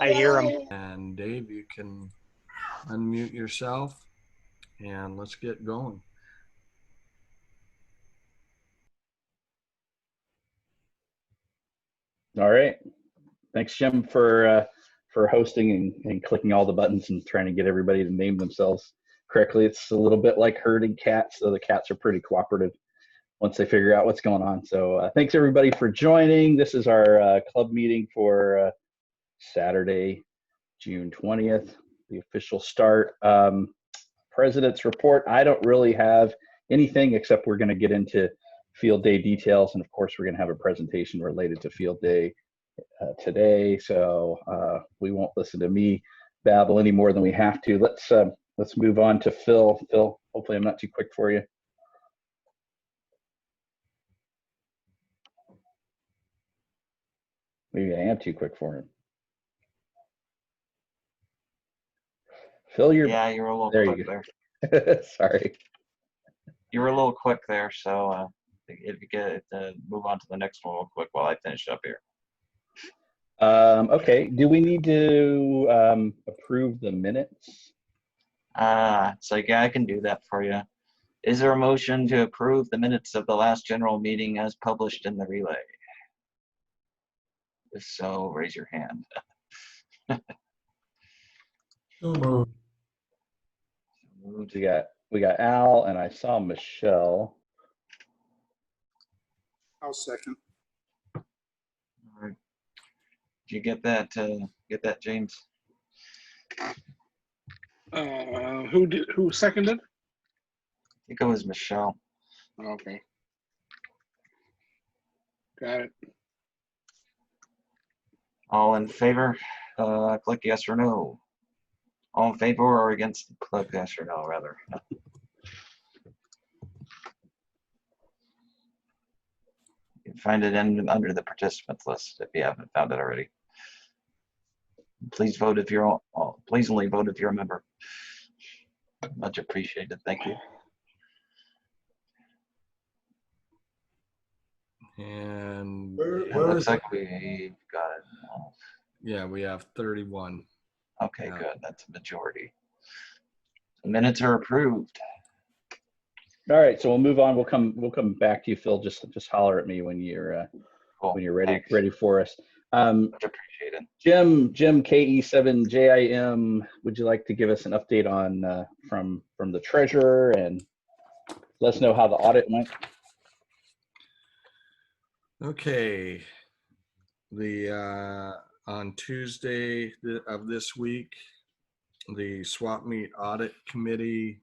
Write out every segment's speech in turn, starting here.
I hear him. And Dave, you can unmute yourself and let's get going. All right. Thanks, Jim, for hosting and clicking all the buttons and trying to get everybody to name themselves correctly. It's a little bit like herding cats, so the cats are pretty cooperative once they figure out what's going on. So thanks, everybody, for joining. This is our club meeting for Saturday, June 20th, the official start. President's report, I don't really have anything except we're going to get into field day details. And of course, we're going to have a presentation related to field day today. So we won't listen to me babble any more than we have to. Let's move on to Phil. Phil, hopefully I'm not too quick for you. Maybe I am too quick for him. Phil, you're a little quick there. Sorry. You were a little quick there, so if you get to move on to the next one real quick while I finish up here. Okay. Do we need to approve the minutes? So yeah, I can do that for you. Is there a motion to approve the minutes of the last general meeting as published in the relay? If so, raise your hand. So moved. We got Al, and I saw Michelle. I'll second. All right. Did you get that, James? Who seconded? I think it was Michelle. Okay. Got it. All in favor? Click yes or no. All in favor or against? Click yes or no, rather. You can find it under the participants list if you haven't found it already. Please vote if you're please only vote if you're a member. Much appreciated. Thank you. And it looks like we've got it. Yeah, we have 31. Okay, good. That's a majority. The minutes are approved. All right, so we'll move on. We'll come back to you, Phil. Just holler at me when you're cool. When you're ready for us. Much appreciated. Jim KE7JIM, would you like to give us an update on from the treasurer and let us know how the audit went? Okay. On Tuesday of this week, the swap meet audit committee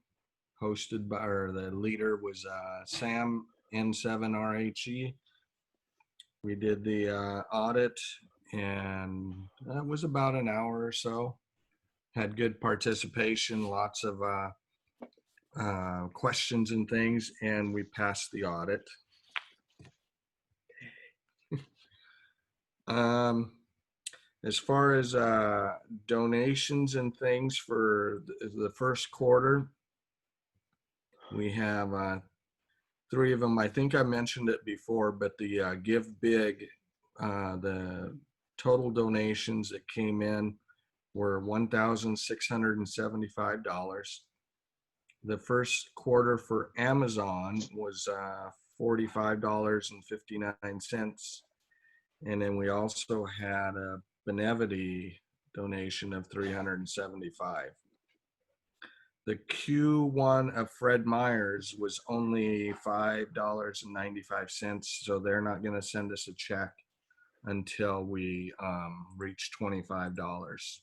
hosted by, or the leader was Sam N7RHE. We did the audit and it was about an hour or so. Had good participation, lots of questions and things, and we passed the audit. As far as donations and things for the first quarter, we have 3 of them. I think I mentioned it before, but the Give Big, the total donations that came in were $1,675. The first quarter for Amazon was $45.59. And then we also had a Benevity donation of $375. The Q1 of Fred Meyer's was only $5.95, so they're not going to send us a check until we reach $25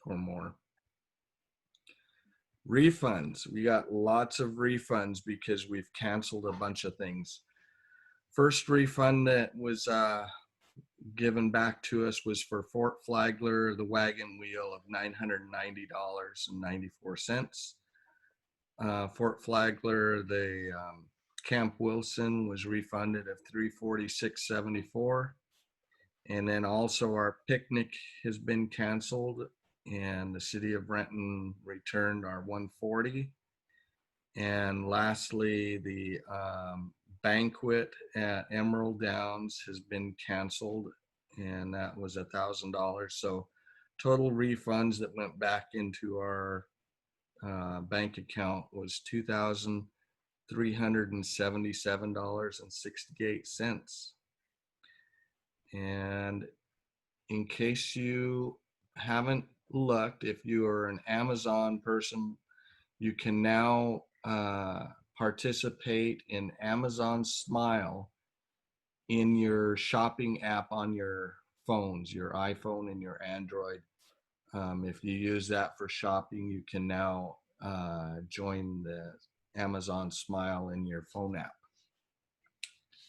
or more. Refunds. We got lots of refunds because we've canceled a bunch of things. First refund that was given back to us was for Fort Flagler, the wagon wheel of $990.94. Fort Flagler, the Camp Wilson was refunded of $346.74. And then also our picnic has been canceled and the city of Renton returned our $140. And lastly, the banquet at Emerald Downs has been canceled and that was $1,000. So total refunds that went back into our bank account was $2,377.68. And in case you haven't looked, if you are an Amazon person, you can now participate in Amazon Smile in your shopping app on your phones, your iPhone and your Android. If you use that for shopping, you can now join the Amazon Smile in your phone app.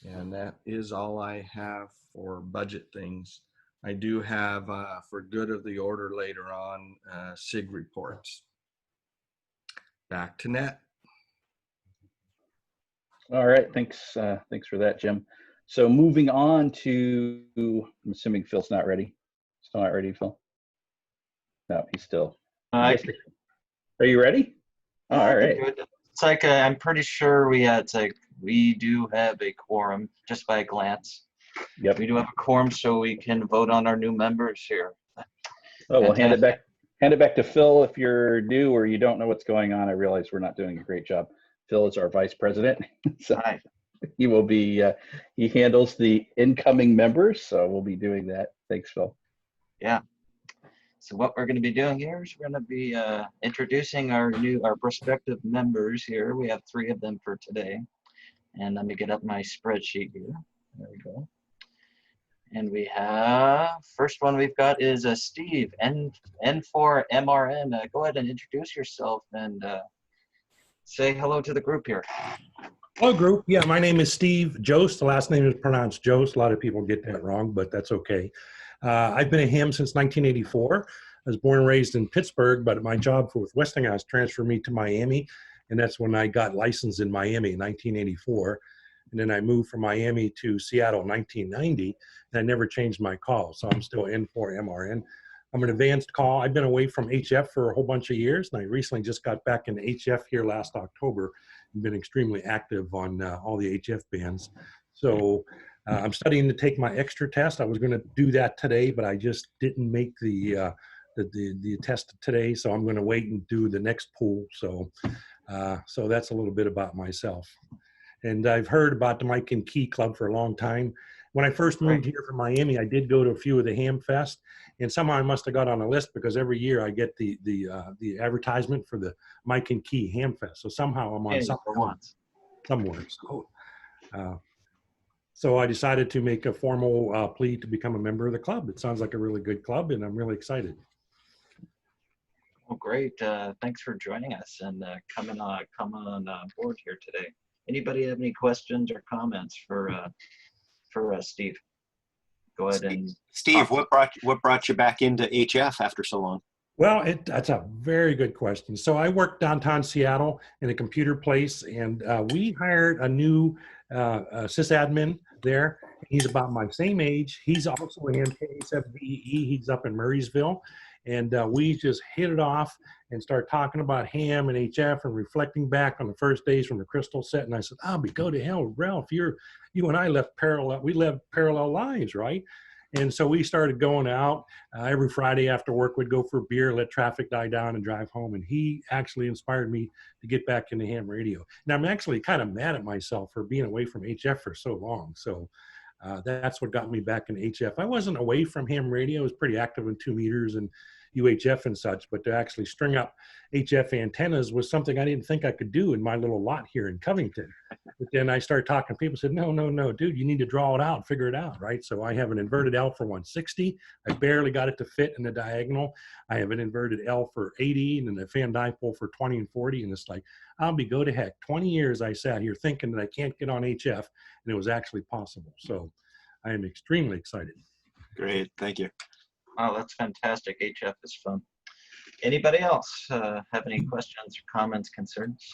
And that is all I have for budget things. I do have, for good of the order later on, SIG reports. Back to Net. All right, thanks for that, Jim. So moving on to, I'm assuming Phil's not ready. Still not ready, Phil? No, he's still. Are you ready? Yeah, All I can right. do it. It's like I'm pretty sure we do have a quorum just by a glance. Yep. We do have a quorum, so we can vote on our new members here. Oh, well, hand it Fantastic. back. Hand it back to Phil if you're new or you don't know what's going on. I realize we're not doing a great job. Phil is our vice president, so All right. he will be. He handles the incoming members, so we'll be doing that. Thanks, Phil. Yeah. So what we're going to be doing here is we're going to be introducing our prospective members here. We have 3 of them for today. And let me get up my spreadsheet here. There we go. And we have, first one we've got is Steve, N4MRN. Go ahead and introduce yourself and say hello to the group here. Hello, group. Yeah, my name is Steve Jost. The last name is pronounced Jost. A lot of people get that wrong, but that's okay. I've been a ham since 1984. I was born and raised in Pittsburgh, but my job with Westinghouse transferred me to Miami, and that's when I got licensed in Miami in 1984. And then I moved from Miami to Seattle in 1990, and I never changed my call, so I'm still N4MRN. I'm an advanced call. I've been away from HF for a whole bunch of years, and I recently just got back into HF here last October and been extremely active on all the HF bands. So I'm studying to take my extra test. I was going to do that today, but I just didn't make the test today, so I'm going to wait and do the next pool. So that's a little bit about myself. And I've heard about the Mike and Key Club for a long time. When I first moved here from Miami, I did go to a few of the Ham Fest, and somehow I must have got on a list because every year I get the advertisement for the Mike and Key Ham Fest. So somehow I'm on somewhere. So I decided to make a formal plea to become a member of the club. It sounds like a really good club, and I'm really excited. Well, great. Thanks for joining us and coming on board here today. Anybody have any questions or comments for Steve? Go ahead and Steve, what brought you back into HF after so long? Well, that's a very good question. So I work downtown Seattle in a computer place, and we hired a new sysadmin there. He's about my same age. He's also an MK7VE. He's up in Murraysville. And we just hit it off and started talking about ham and HF and reflecting back on the first days from the Crystal set. And I said, go to hell, Ralph. You and I left parallel lives, right? And so we started going out every Friday after work. We'd go for a beer, let traffic die down, and drive home. And he actually inspired me to get back into ham radio. And I'm actually kind of mad at myself for being away from HF for so long. So that's what got me back in HF. I wasn't away from ham radio. I was pretty active in 2 meters and UHF and such, but to actually string up HF antennas was something I didn't think I could do in my little lot here in Covington. But then I started talking, people said, no, dude, you need to draw it out, figure it out, right? So I have an inverted L for 160. I barely got it to fit in the diagonal. I have an inverted L for 80 and then a fan dipole for 20 and 40. And it's like, go to heck. 20 years I sat here thinking that I can't get on HF, and it was actually possible. So I am extremely excited. Great, thank you. Wow, that's fantastic. HF is fun. Anybody else have any questions or comments, concerns?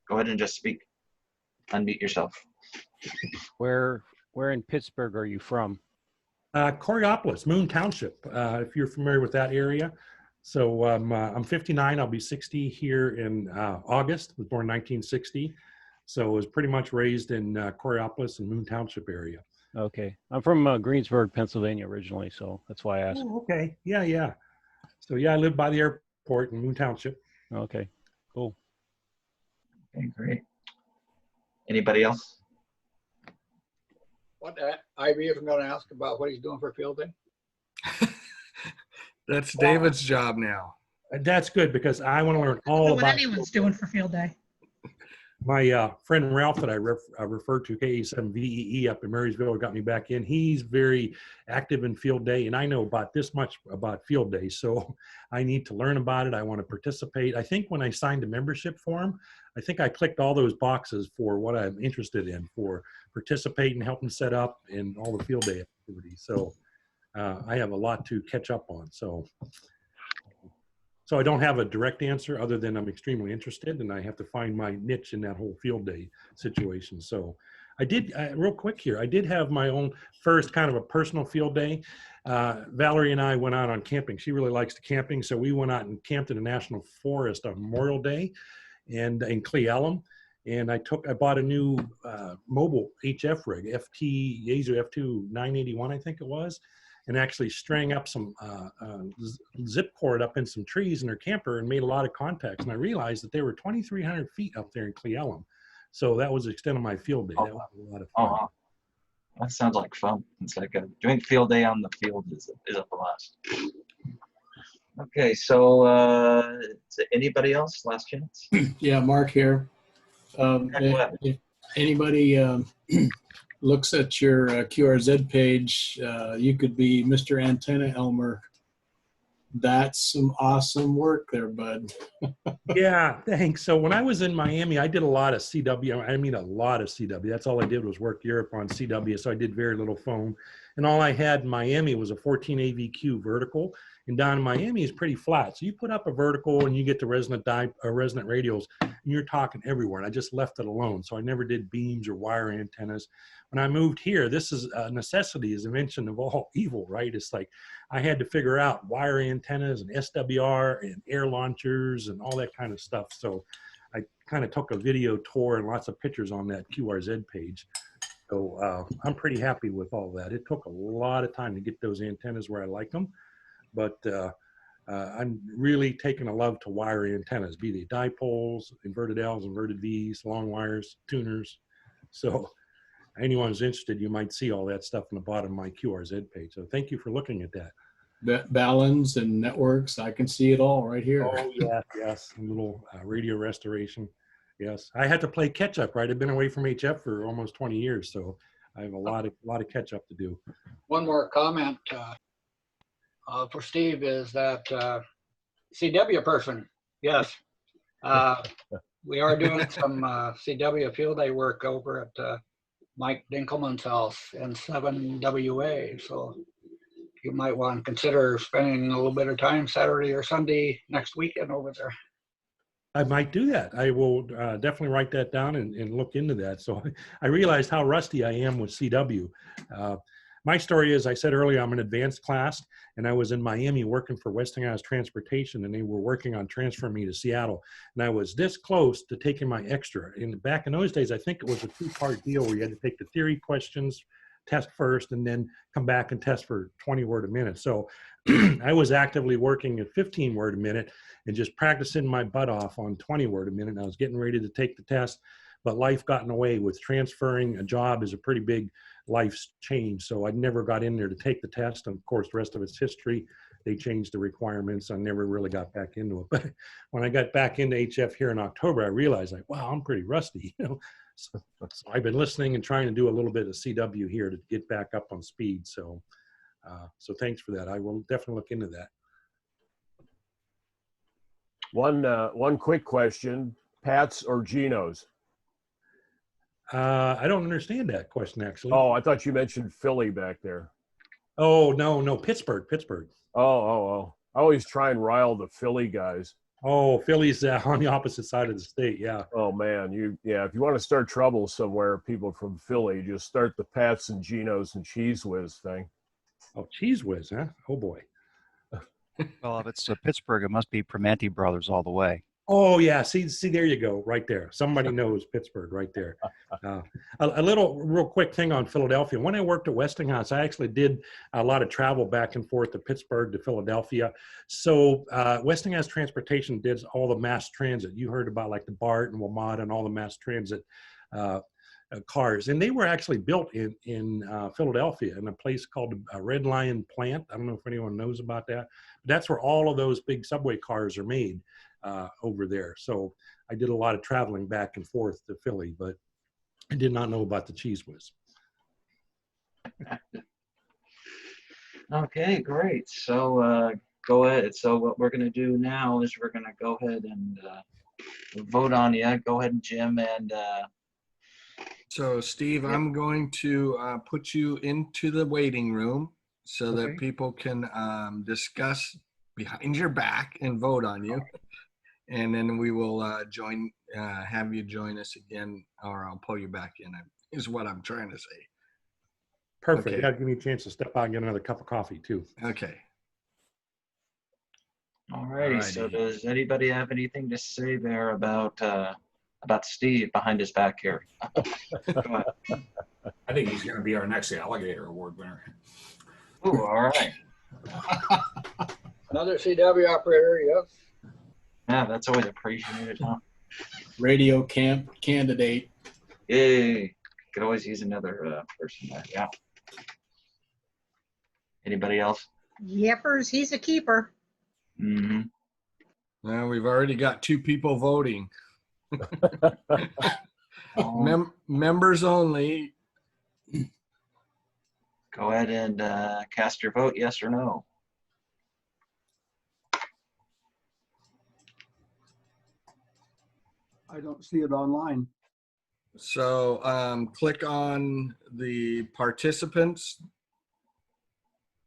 Go ahead and just speak. Unmute yourself. Where in Pittsburgh are you from? Coriopolis, Moon Township, if you're familiar with that area. So I'm 59. I'll be 60 here in August. Was born in 1960. So I was pretty much raised in Coriopolis and Moon Township area. Okay. I'm from Greensburg, Pennsylvania originally, so that's why I asked. Oh, okay. Yeah, yeah. So yeah, I live by the airport in Moon Township. Okay, cool. Okay, great. Anybody else? What Ivy isn't going to ask about what he's doing for field day? That's David's job now. That's good because I want to learn all What about anyone's doing for field day. my friend Ralph that I referred to, KE7VEE up in Marysville, got me back in. He's very active in field day, and I know about this much about field day, so I need to learn about it. I want to participate. I think when I signed a membership form, I think I clicked all those boxes for what I'm interested in, for participating, helping set up, and all the field day activities. So I have a lot to catch up on. So I don't have a direct answer other than I'm extremely interested, and I have to find my niche in that whole field day situation. So I did, real quick here, I did have my own first kind of a personal field day. Valerie and I went out on camping. She really likes the camping, so we went out and camped in the National Forest on Memorial Day and in Cle Elum. And I bought a new mobile HF rig, Yaesu F2 981, I think it was, and actually string up some zip cord up in some trees in her camper and made a lot of contacts. And I realized that they were 2,300 feet up there in Cle Elum. So that was the extent of my field day. That was a lot of fun. Oh, wow. That sounds like fun. It's like doing field day on the field is a blast. Okay, so is there anybody else? Last chance. Yeah, Mark here. Okay, go ahead. If anybody looks at your QRZ page, you could be Mr. Antenna Elmer. That's some awesome work there, bud. Yeah, thanks. So when I was in Miami, I did a lot of CW. I mean, a lot of CW. That's all I did was work Europe on CW. So I did very little phone. And all I had in Miami was a 14 AVQ vertical. And down in Miami is pretty flat. So you put up a vertical and you get the resonant radials, and you're talking everywhere. And I just left it alone. So I never did beams or wire antennas. When I moved here, this is a necessity, is invention of all evil, right? It's like I had to figure out wire antennas and SWR and air launchers and all that kind of stuff. So I kind of took a video tour and lots of pictures on that QRZ page. So I'm pretty happy with all that. It took a lot of time to get those antennas where I like them, but I'm really taking a love to wire antennas, be they dipoles, inverted L's, inverted V's, long wires, tuners. So anyone's interested, you might see all that stuff on the bottom of my QRZ page. So thank you for looking at that. Balance and networks, I can see it all right here. Oh, yeah, yes, a little radio restoration. Yes, I had to play catch up, right? I've been away from HF for almost 20 years, so I have a lot of catch up to do. One more comment for Steve is that CW person, yes. We are doing some CW field day work over at Mike Dinkelman's house in 7WA. So you might want to consider spending a little bit of time Saturday or Sunday next weekend over there. I might do that. I will definitely write that down and look into that. So I realized how rusty I am with CW. My story is, I said earlier, I'm an advanced class, and I was in Miami working for Westinghouse Transportation, and they were working on transferring me to Seattle. And I was this close to taking my extra. And back in those days, I think it was a 2-part deal where you had to take the theory questions, test first, and then come back and test for 20 word a minute. So I was actively working at 15 word a minute and just practicing my butt off on 20 word a minute. And I was getting ready to take the test, but life got in the way. With transferring a job is a pretty big life change. So I never got in there to take the test. And of course, the rest of it's history. They changed the requirements. I never really got back into it. But when I got back into HF here in October, I realized, like, wow, I'm pretty rusty, you know. So I've been listening and trying to do a little bit of CW here to get back up on speed. So thanks for that. I will definitely look into that. One quick question: Pat's or Geno's? I don't understand that question, actually. Oh, I thought you mentioned Philly back there. Oh, no, Pittsburgh. Oh. I always try and rile the Philly guys. Oh, Philly's on the opposite side of the state, yeah. Oh, man, if you want to start trouble somewhere, people from Philly, just start the Pats and Geno's and Cheese Whiz thing. Oh, Cheese Whiz, huh? Oh, boy. Well, if it's Pittsburgh, it must be Primanti Brothers all the way. Oh yeah, see, there you go, right there. Somebody knows Pittsburgh, right there. A little real quick thing on Philadelphia. When I worked at Westinghouse, I actually did a lot of travel back and forth to Pittsburgh to Philadelphia. So Westinghouse Transportation did all the mass transit. You heard about like the BART and WMATA and all the mass transit cars, and they were actually built in Philadelphia in a place called Red Lion Plant. I don't know if anyone knows about that, but that's where all of those big subway cars are made. Over there. So I did a lot of traveling back and forth to Philly, but I did not know about the Cheese Whiz. Okay, great. So go ahead. So what we're going to do now is we're going to go ahead and vote on you. Go ahead, Jim, and So Steve, Yep. I'm going to put you into the waiting room so Okay. that people can discuss behind your back and vote on you. And then we will have you join us again, or I'll pull you back in, is what I'm trying to say. Perfect. Okay. That'll give me a chance to step out and get another cup of coffee too. Okay. alrighty. So Alrighty. does anybody have anything to say there about Steve behind his back here? Go ahead. I think he's going to be our next Alligator Award winner. Ooh, all right. Another CW operator, yes. Yeah, that's always appreciated, huh? Radio camp candidate. Yay. Could always use another person there. Yeah. Anybody else? Yepers, he's a keeper. Mm-hmm. Now we've already got 2 people voting. Members only. Go ahead and cast your vote, yes or no. I don't see it online. So click on the participants,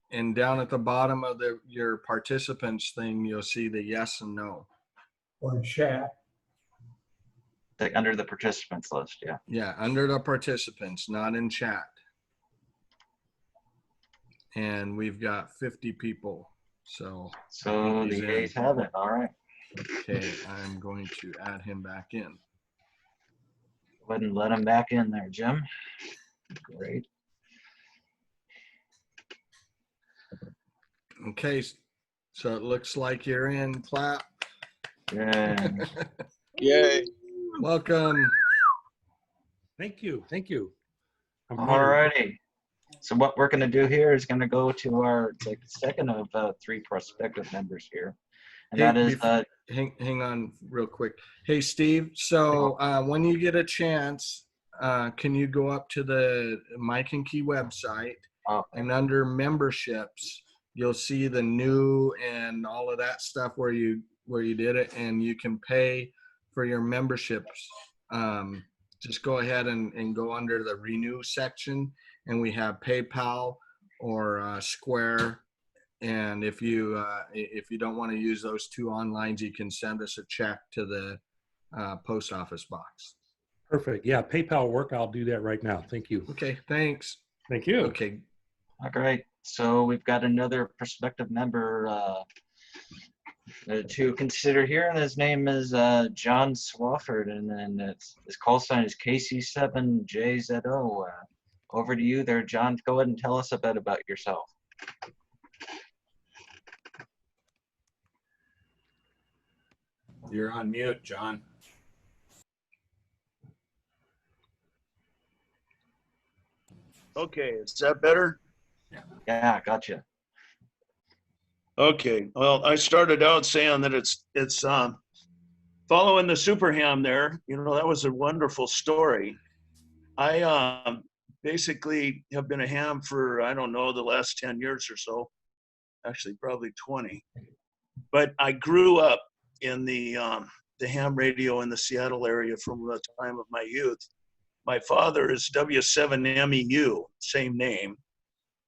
and down at the bottom of your participants thing, you'll see the yes and no. Or chat. Like under the participants list, yeah. Yeah, under the participants, not in chat. And we've got 50 people. So So he's the in. A's have it. All right. Okay, I'm going to add him back in. Go ahead and let him back in there, Jim. Great. Okay, so it looks like you're in. Clap. Yeah. Yay. Welcome. Thank you. Thank you. I'm All honored. righty. So what we're going to do here is going to go to our second of 3 prospective members here. And that is hang on real quick. Hey, Steve. So when you get a chance, can you go up to the Mike and Key website, and under memberships, you'll see the new and all of that stuff where you did it, and you can pay for your memberships. Just go ahead and go under the renew section, and we have PayPal or Square. And if you don't want to use those 2 online, you can send us a check to the post office box. Perfect. Yeah, PayPal will work. I'll do that right now. Thank you. Okay, thanks. Thank you. Okay. all right. So we've got another prospective member to consider here, and his name is John Swafford, and then his call sign is KC7JZO. Over to you there, John. Go ahead and tell us a bit about yourself. You're on mute, John. Okay, is that better? Yeah, gotcha. Okay, well, I started out saying that it's following the Super Ham there. You know, that was a wonderful story. I basically have been a ham for, I don't know, the last 10 years or so. Actually, probably 20. But I grew up in the ham radio in the Seattle area from the time of my youth. My father is W7MEU, same name.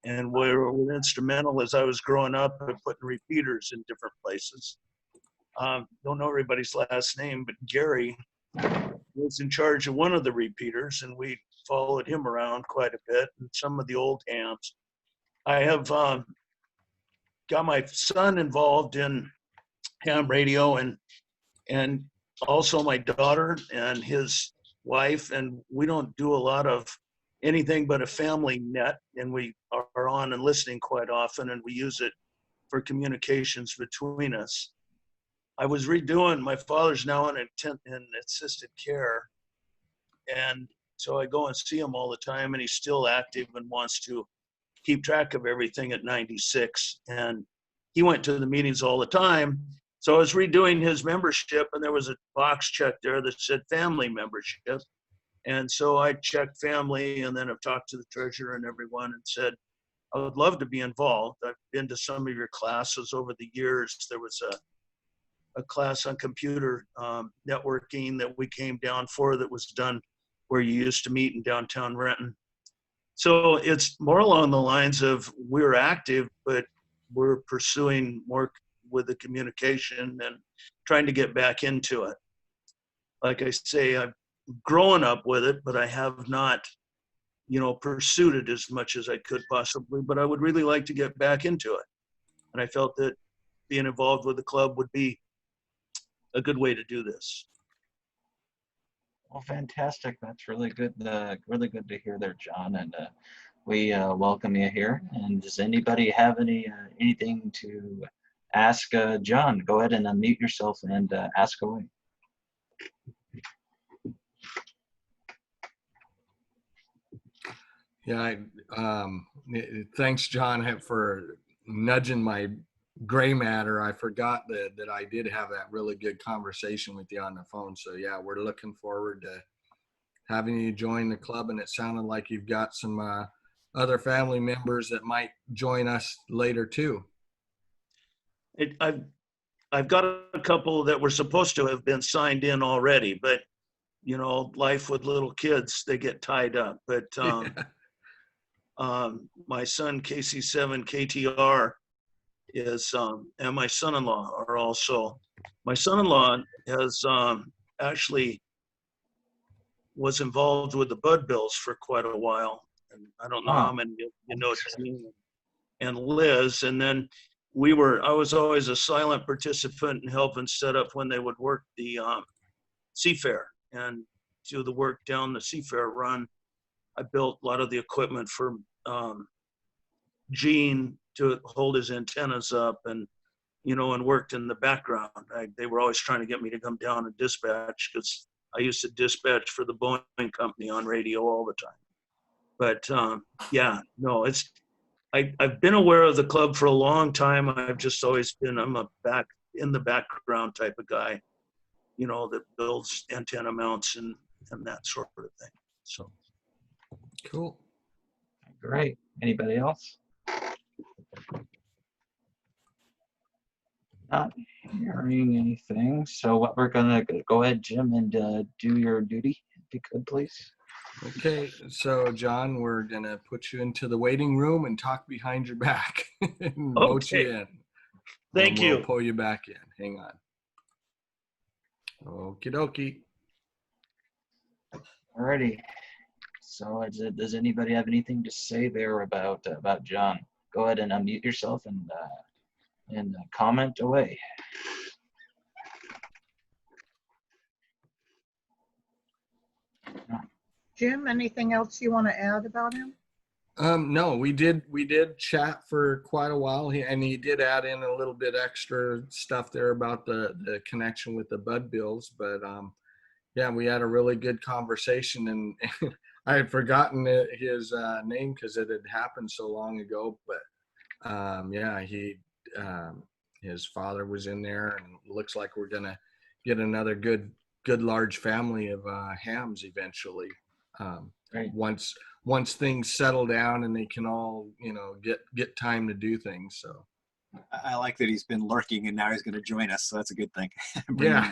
And we were instrumental as I was growing up in putting repeaters in different places. Don't know everybody's last name, but Gary was in charge of one of the repeaters, and we followed him around quite a bit, and some of the old hams. I have got my son involved in ham radio, and and also my daughter and his wife, and we don't do a lot of anything but a family net, and we are on and listening quite often, and we use it for communications between us. I was redoing, my father's now in assisted care, and so I go and see him all the time, and he's still active and wants to keep track of everything at 96. And he went to the meetings all the time. So I was redoing his membership, and there was a box check there that said family membership. And so I checked family, and then I've talked to the treasurer and everyone and said, I would love to be involved. I've been to some of your classes over the years. There was a class on computer networking that we came down for that was done where you used to meet in downtown Renton. So it's more along the lines of we're active, but we're pursuing more with the communication and trying to get back into it. Like I say, I've grown up with it, but I have not, pursued it as much as I could possibly, but I would really like to get back into it. And I felt that being involved with the club would be a good way to do this. Well, fantastic. That's really good. Really good to hear there, John. And we welcome you here. And does anybody have anything to ask John? Go ahead and unmute yourself and ask away. Yeah, thanks, John, for nudging my gray matter. I forgot that I did have that really good conversation with you on the phone. So yeah, we're looking forward to having you join the club. And it sounded like you've got some other family members that might join us later too. I've got a couple that were supposed to have been signed in already, but life with little kids, they get tied up. But my son KC7 KTR is and my son-in-law are also. My son-in-law has actually was involved with the Bud Bills for quite a while, and I don't know how many you know Gene and Liz. And then I was always a silent participant in helping set up when they would work the Seafair and do the work down the Seafair run. I built a lot of the equipment for Gene to hold his antennas up, and and worked in the background. They were always trying to get me to come down and dispatch, because I used to dispatch for the Boeing company on radio all the time. But I've been aware of the club for a long time. I've just always been, I'm a in the background type of guy, that builds antenna mounts and that sort of thing. So. Cool. Great. Anybody else? Not hearing anything. So what we're gonna go ahead, Jim, and do your duty, if you could, please. Okay, so John, we're gonna put you into the waiting room and talk behind your back and vote you in. Thank you. We'll pull you back in. Hang on. Okie dokie. Alrighty. So does anybody have anything to say there about John? Go ahead and unmute yourself and comment away. Jim, anything else you want to add about him? No, we did chat for quite a while, and he did add in a little bit extra stuff there about the connection with the Bud Bills. But yeah, we had a really good conversation, and I had forgotten his name because it had happened so long ago. But yeah, his father was in there, and it looks like we're gonna get another good large family of hams eventually. Right. Once things settle down and they can all get time to do things. So I like that he's been lurking and now he's going to join us, so that's a good thing. Yeah.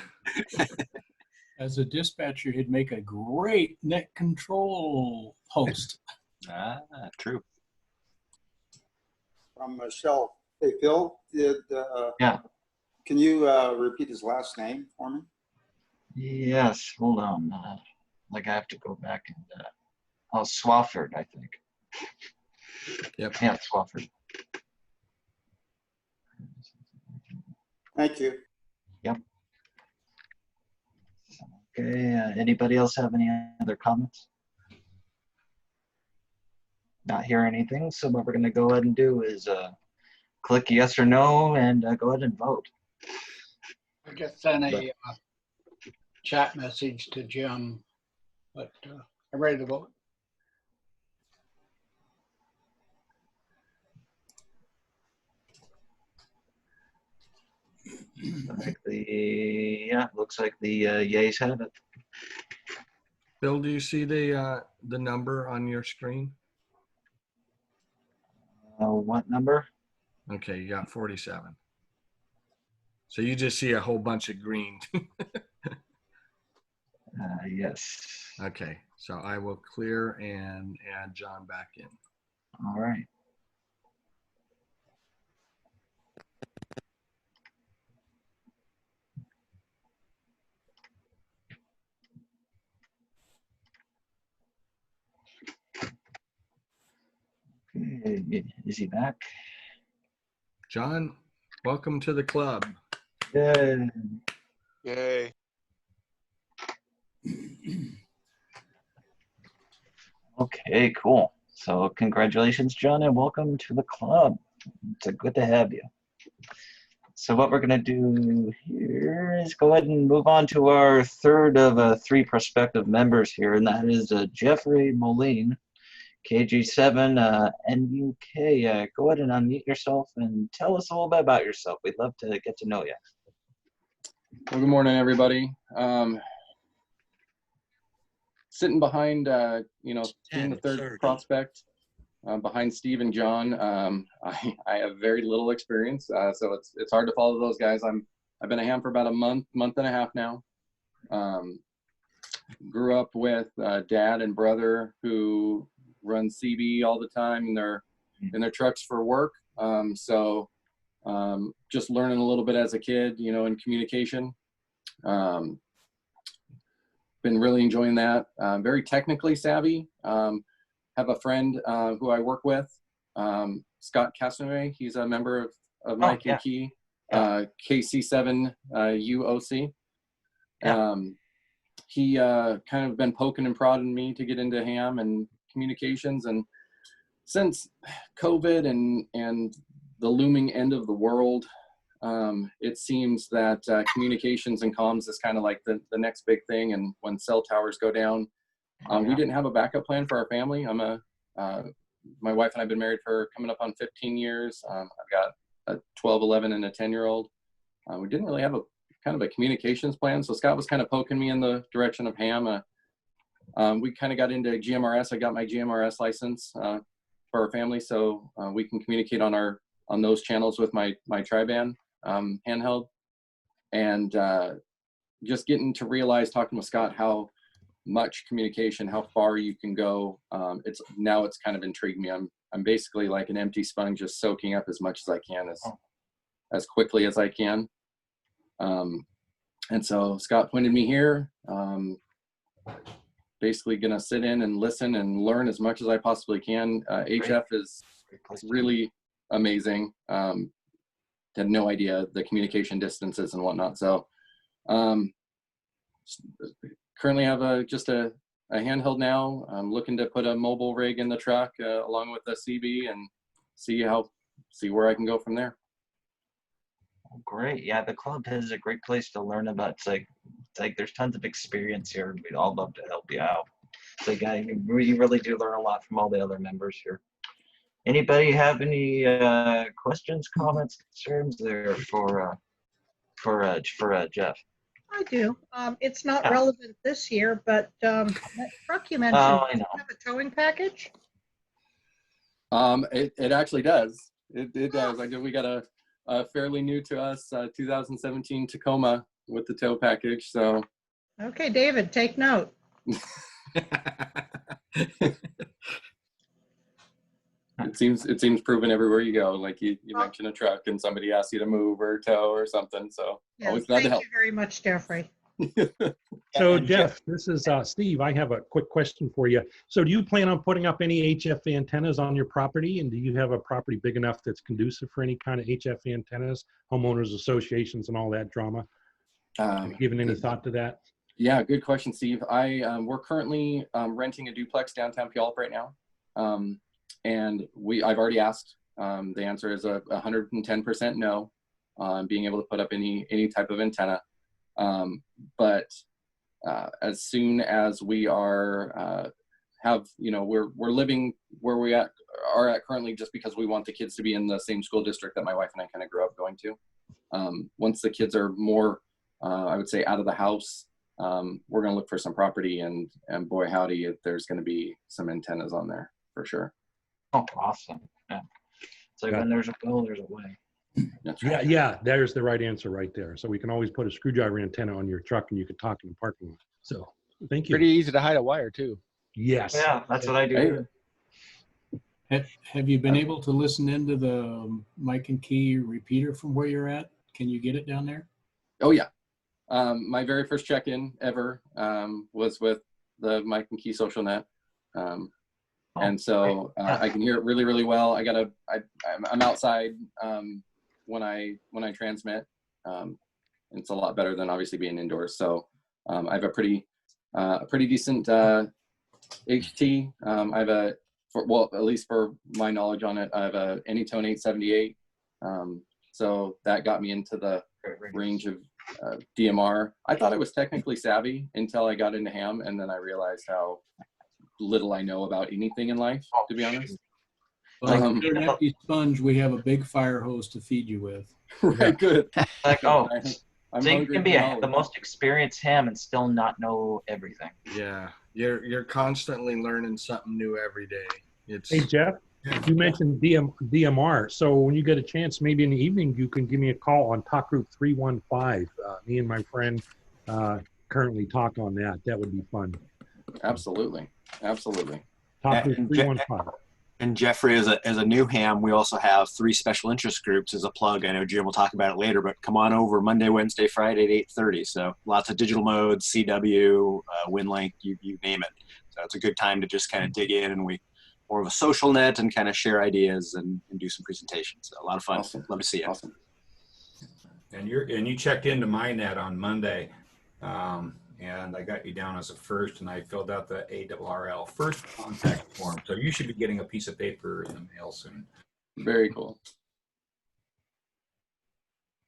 As a dispatcher, he'd make a great net control host. True. From Michelle. Hey, Phil, Yeah. Can you repeat his last name for me? Yes, hold on. I have to go back and Swafford, I think. Yep. Yeah, Swafford. Thank you. Yep. Okay, anybody else have any other comments? Not hear anything, so what we're gonna go ahead and do is click yes or no and go ahead and vote. I just sent a chat message to Jim, but I'm ready to vote. Looks like the yays have it. Bill, do you see the number on your screen? What number? Okay, you got 47. So you just see a whole bunch of green. Yes. Okay, so I will clear and add John back in. All right. Okay, is he back? John, welcome to the club. Yay. Yay. Okay, cool. So congratulations, John, and welcome to the club. It's good to have you. So what we're going to do here is go ahead and move on to our third of 3 prospective members here, and that is Jeffrey Moline, KG7 NUK. Go ahead and unmute yourself and tell us a little bit about yourself. We'd love to get to know you. Well, good morning, everybody. Sitting behind, being the third prospect, behind Steve and John. I have very little experience, so it's hard to follow those guys. I've been a ham for about a month and a half now. Grew up with dad and brother who run CB all the time in their trucks for work. Just learning a little bit as a kid, in communication. Been really enjoying that. Very technically savvy. Have a friend who I work with, Scott Casanova. He's a member of Mike and Key, KC7 UOC. He kind of been poking and prodding me to get into ham and communications. And since COVID and the looming end of the world, it seems that communications and comms is kind of like the next big thing. And when cell towers go down, we didn't have a backup plan for our family. My wife and I have been married for coming up on 15 years. I've got a 12, 11, and a 10-year-old. We didn't really have a kind of a communications plan. So Scott was kind of poking me in the direction of ham. We kind of got into GMRS. I got my GMRS license for our family, so we can communicate on those channels with my tri-band handheld. And just getting to realize, talking with Scott, how much communication, how far you can go. It's kind of intrigued me. I'm basically like an empty sponge, just soaking up as much as I can, as quickly as I can. And so Scott pointed me here. Basically gonna sit in and listen and learn as much as I possibly can. HF is really amazing. Had no idea the communication distances and whatnot. So currently have just a handheld now. I'm looking to put a mobile rig in the truck along with the CB and see where I can go from there. Great. Yeah, the club is a great place to learn about. It's like there's tons of experience here. We'd all love to help you out. So you really do learn a lot from all the other members here. Anybody have any questions, comments, concerns there for Jeff? I do. It's not relevant this year, but that truck you mentioned, I does know. it have a towing package? It actually does. It does. We got a fairly new to us 2017 Tacoma with the tow package. So Okay, David, take note. it seems proven everywhere you go. Like you mention a truck and somebody asks you to move or tow or something. So Yeah, always glad to thank help. you very much, Jeffrey. So Jeff, this is Steve. I have a quick question for you. So do you plan on putting up any HF antennas on your property? And do you have a property big enough that's conducive for any kind of HF antennas, homeowners associations and all that drama? Have you given any thought to that? Yeah, good question, Steve. We're currently renting a duplex downtown Puyallup right now, and I've already asked. The answer is 110% no on being able to put up any type of antenna. But as soon as we are we're living where we are at currently, just because we want the kids to be in the same school district that my wife and I kind of grew up going to. Once the kids are more, I would say, out of the house, we're going to look for some property, and boy howdy, there's going to be some antennas on there for sure. Oh, awesome. Yeah. So when there's a will, there's a way. That's right. Yeah, there's the right answer right there. So we can always put a screwdriver antenna on your truck and you can talk in the parking lot. So thank you. Pretty easy to hide a wire too. Yes. Yeah, that's what I do. Have you been able to listen into the Mike and Key repeater from where you're at? Can you get it down there? Oh yeah. My very first check-in ever was with the Mike and Key social net. And so I can hear it really, really well. I'm outside when I transmit. It's a lot better than obviously being indoors. So I have a pretty decent HT. I have at least for my knowledge on it, I have a Anytone 878. So that got me into the range of DMR. I thought I was technically savvy until I got into ham, and then I realized how little I know about anything in life, to be honest. Well, if you're an empty sponge, we have a big fire hose to feed you with. Right, good. Like, I'm so you hungry can be for knowledge. the most experienced ham and still not know everything. Yeah, you're constantly learning something new every day. Hey, Jeff, you mentioned DMR. So when you get a chance, maybe in the evening, you can give me a call on Talk Group 315. Me and my friend currently talk on that. That would be fun. Absolutely. Talk Group 315. And Jeffrey, as a new ham, we also have 3 special interest groups as a plug. I know Jim will talk about it later, but come on over Monday, Wednesday, Friday at 8:30. So lots of digital modes, CW, WinLink, you name it. So it's a good time to just kind of dig in, and we more of a social net and kind of share ideas and do some presentations. So a lot of fun. Awesome. Love to see you. Awesome. And you checked into my net on Monday, and I got you down as a first, and I filled out the ARRL first contact form. So you should be getting a piece of paper in the mail soon. Very cool.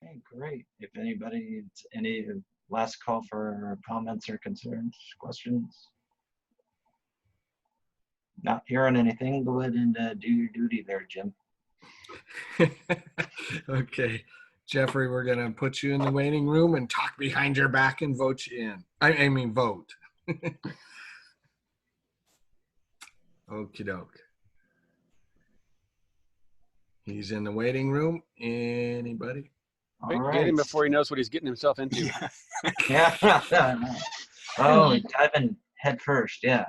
Okay, great. If anybody, any last call for comments or concerns, questions? Not hearing anything, go ahead and do your duty there, Jim. Okay, Jeffrey, we're gonna put you in the waiting room and talk behind your back and vote you in. I mean vote. Okie doke. He's in the waiting room. Anybody? All right. Get him before he knows what he's getting himself into. Yeah. Oh, diving head first. Yeah.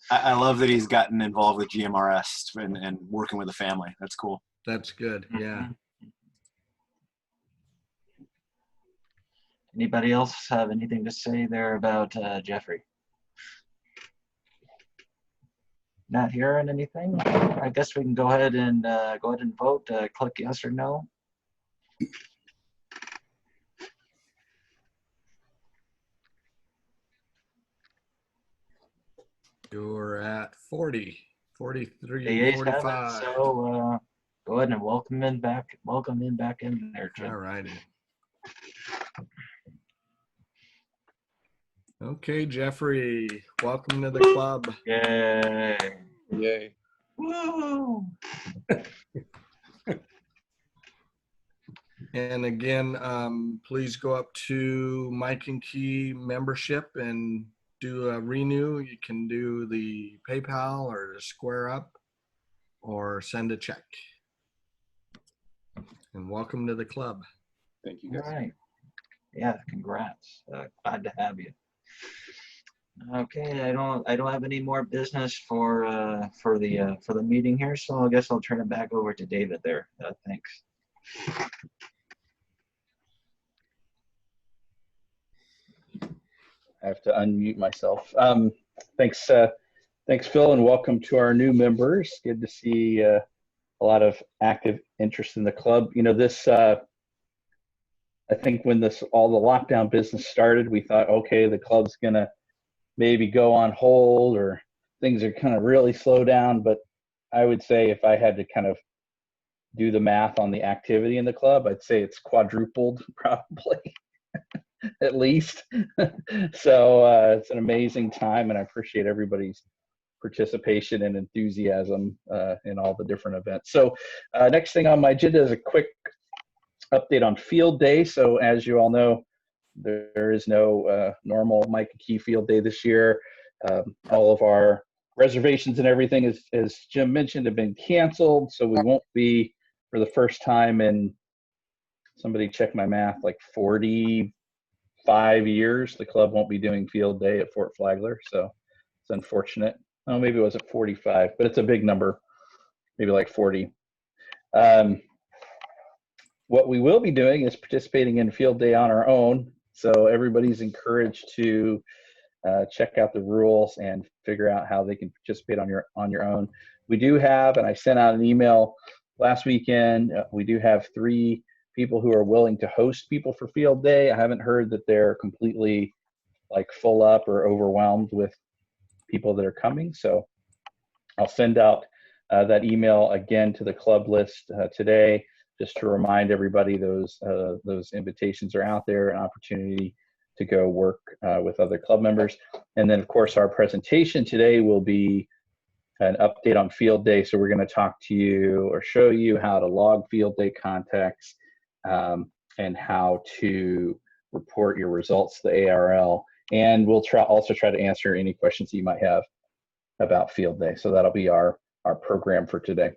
I love that he's gotten involved with GMRS and working with the family. That's cool. That's good. Yeah. Anybody else have anything to say there about Jeffrey? Not hearing anything? I guess we can go ahead and vote. Click yes or no. You're at 40, 43, The A's have it, 45. so go ahead and welcome in back in there, Jim. All righty. Okay, Jeffrey, welcome to the club. Yay. Yay. Woo! And again, please go up to Mike and Key membership and do a renew. You can do the PayPal or Square Up or send a check. And welcome to the club. Thank you, All guys. right. Yeah, congrats. Glad to have you. Okay, I don't have any more business for the meeting here, so I guess I'll turn it back over to David there. Thanks. I have to unmute myself. Thanks, Phil, and welcome to our new members. Good to see a lot of active interest in the club. You know, this, I think when all the lockdown business started, we thought, okay, the club's gonna maybe go on hold or things are kind of really slow down. But I would say if I had to kind of do the math on the activity in the club, I'd say it's quadrupled probably at least. So it's an amazing time, and I appreciate everybody's participation and enthusiasm in all the different events. So next thing on my agenda is a quick update on field day. So as you all know, there is no normal Mike and Key field day this year. All of our reservations and everything, as Jim mentioned, have been canceled. So we won't be, for the first time in, somebody check my math, like 45 years, the club won't be doing field day at Fort Flagler. So it's unfortunate. Oh, maybe it wasn't 45, but it's a big number, maybe like 40. What we will be doing is participating in field day on our own. So everybody's encouraged to check out the rules and figure out how they can participate on your own. We do have, and I sent out an email last weekend, we do have 3 people who are willing to host people for field day. I haven't heard that they're completely like full up or overwhelmed with people that are coming. So I'll send out that email again to the club list today, just to remind everybody those invitations are out there, an opportunity to go work with other club members. And then of course our presentation today will be an update on field day. So we're going to talk to you or show you how to log field day contacts and how to report your results to the ARL. And we'll also try to answer any questions you might have about field day. So that'll be our program for today.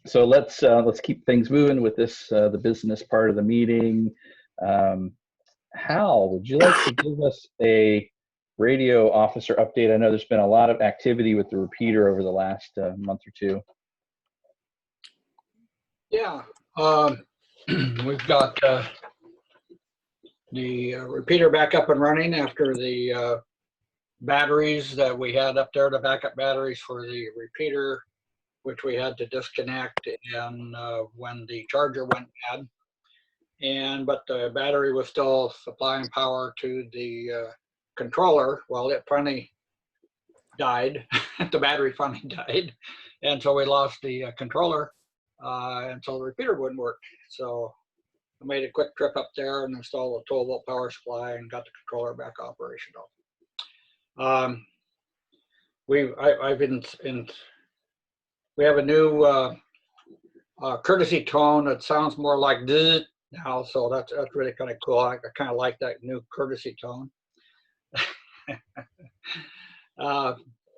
So let's keep things moving with this, the business part of the meeting. Hal, would you like to give us a radio officer update? I know there's been a lot of activity with the repeater over the last month or two. Yeah, we've got the repeater back up and running after the batteries that we had up there, the backup batteries for the repeater, which we had to disconnect and when the charger went bad. But the battery was still supplying power to the controller. Well, it finally died. The battery finally died. And so we lost the controller and so the repeater wouldn't work. So I made a quick trip up there and installed a 12-volt power supply and got the controller back operational. We have a new courtesy tone that sounds more like "duh" now, so that's really kind of cool. I kind of like that new courtesy tone.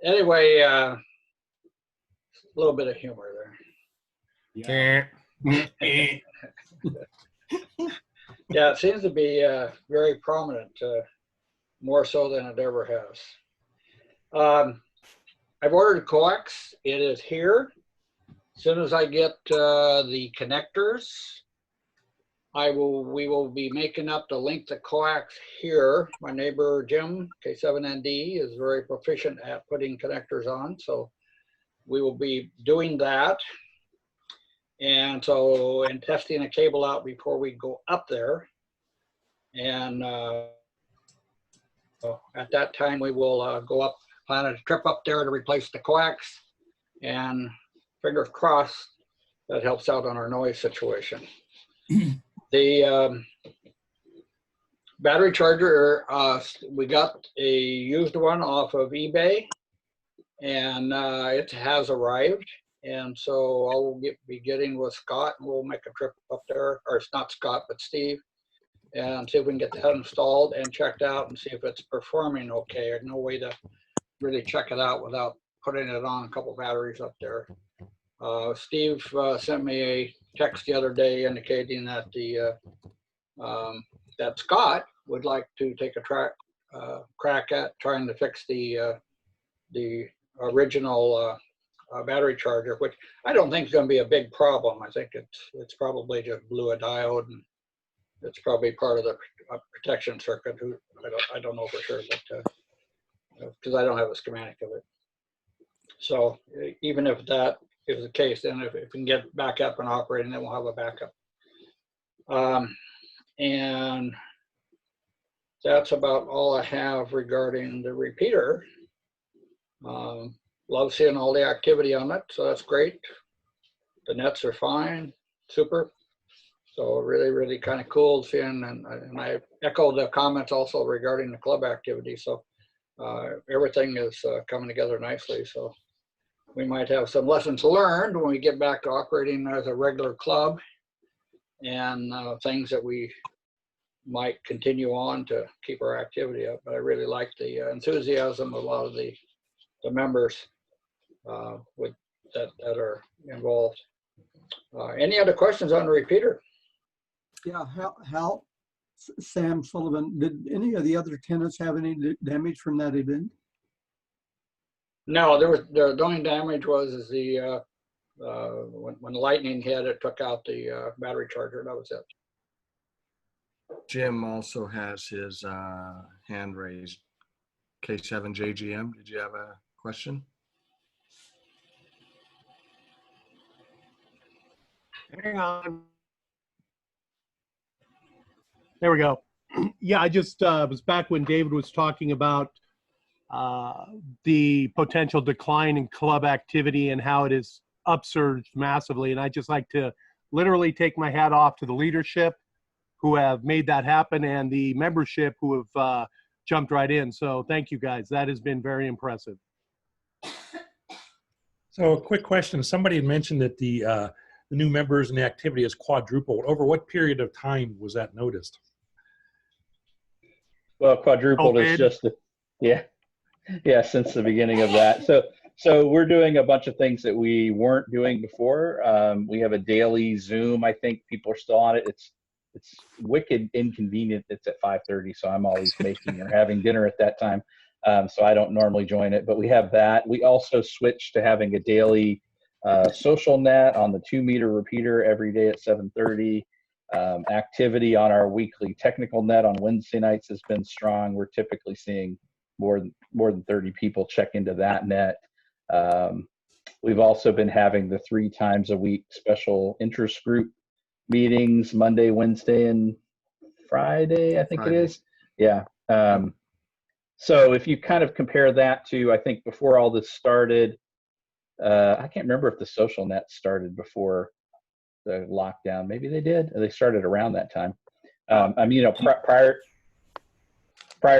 Anyway, a little bit of humor there. Yeah, yeah, it seems to be very prominent, more so than it ever has. I've ordered coax. It is here. As soon as I get the connectors, we will be making up the link to coax here. My neighbor Jim, K7ND, is very proficient at putting connectors on, so we will be doing that. And testing a cable out before we go up there. And at that time, we will go up, plan a trip up there to replace the coax, and fingers crossed that helps out on our noise situation. The battery charger, we got a used one off of eBay, and it has arrived. And so I'll be getting with Scott, and we'll make a trip up there, or it's not Scott, but Steve, and see if we can get that installed and checked out and see if it's performing okay. There's no way to really check it out without putting it on a couple batteries up there. Steve sent me a text the other day indicating that that Scott would like to take a crack at trying to fix the original battery charger, which I don't think is going to be a big problem. I think it's probably just blew a diode, and it's probably part of the protection circuit. I don't know for sure, but because I don't have a schematic of it. So even if that is the case, then if we can get back up and operating, then we'll have a backup. And that's about all I have regarding the repeater. Love seeing all the activity on it, so that's great. The nets are fine, super. So really, really kind of cool seeing, and I echo the comments also regarding the club activity. So everything is coming together nicely. So we might have some lessons learned when we get back to operating as a regular club, and things that we might continue on to keep our activity up. But I really like the enthusiasm of a lot of the members with that are involved. Any other questions on the repeater? Yeah, Hal, Sam Sullivan, did any of the other tenants have any damage from that event? No, the only damage was the when the lightning hit, it took out the battery charger. That was it. Jim also has his hand raised. K7JGM, did you have a question? Hang on. There we go. Yeah, I just was back when David was talking about the potential decline in club activity and how it is upsurged massively. And I just like to literally take my hat off to the leadership who have made that happen and the membership who have jumped right in. So thank you guys. That has been very impressive. So a quick question. Somebody had mentioned that the new members and the activity has quadrupled. Over what period of time was that noticed? Well, quadrupled is just, yeah, since the beginning of that. So we're doing a bunch of things that we weren't doing before. We have a daily Zoom. I think people are still on it. It's wicked inconvenient. It's at 5:30, so I'm always making or having dinner at that time. So I don't normally join it, but we have that. We also switched to having a daily social net on the 2-meter repeater every day at 7:30. Activity on our weekly technical net on Wednesday nights has been strong. We're typically seeing more than 30 people check into that net. We've also been having the 3 times a week special interest group meetings, Monday, Wednesday, and Friday, I think Friday. It is. Yeah. So if you kind of compare that to, I think before all this started, I can't remember if the social net started before the lockdown. Maybe they did. They started around that time. I mean, prior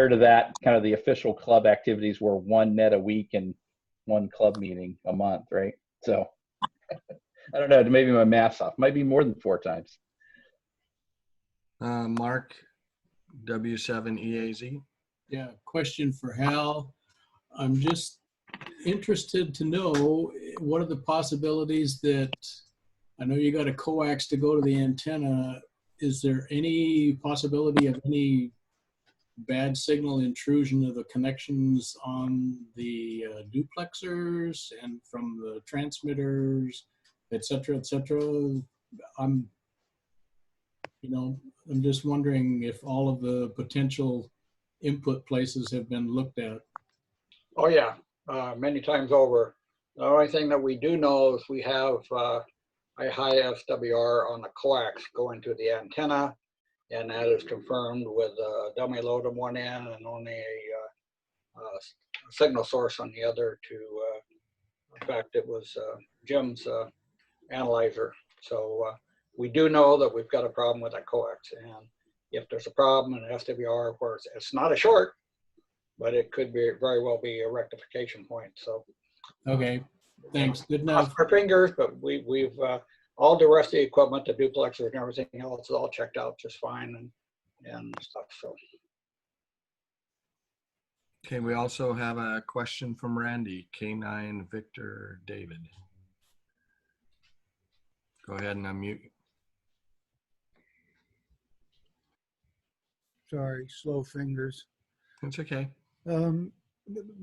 to that, kind of the official club activities were 1 net a week and 1 club meeting a month, right? So I don't know, maybe my math's off. Might be more than 4 times. Mark, W7EAZ. Yeah, question for Hal. I'm just interested to know, what are the possibilities that, I know you got a coax to go to the antenna. Is there any possibility of any bad signal intrusion of the connections on the duplexers and from the transmitters, et cetera, et cetera? I'm just wondering if all of the potential input places have been looked at. Oh yeah, many times over. The only thing that we do know is we have a high SWR on the coax going to the antenna, and that is confirmed with a dummy load on one end and only a signal source on the other to, in fact, it was Jim's analyzer. So we do know that we've got a problem with that coax, and if there's a problem in SWR where it's not a short, but it could be very well be a rectification point. So okay, thanks. Good enough. Our fingers, but we've all the rest of the equipment, the duplexers and everything else is all checked out just fine and stuff. So okay, we also have a question from Randy, K9 Victor David. Go ahead and unmute. Sorry, slow fingers. That's okay.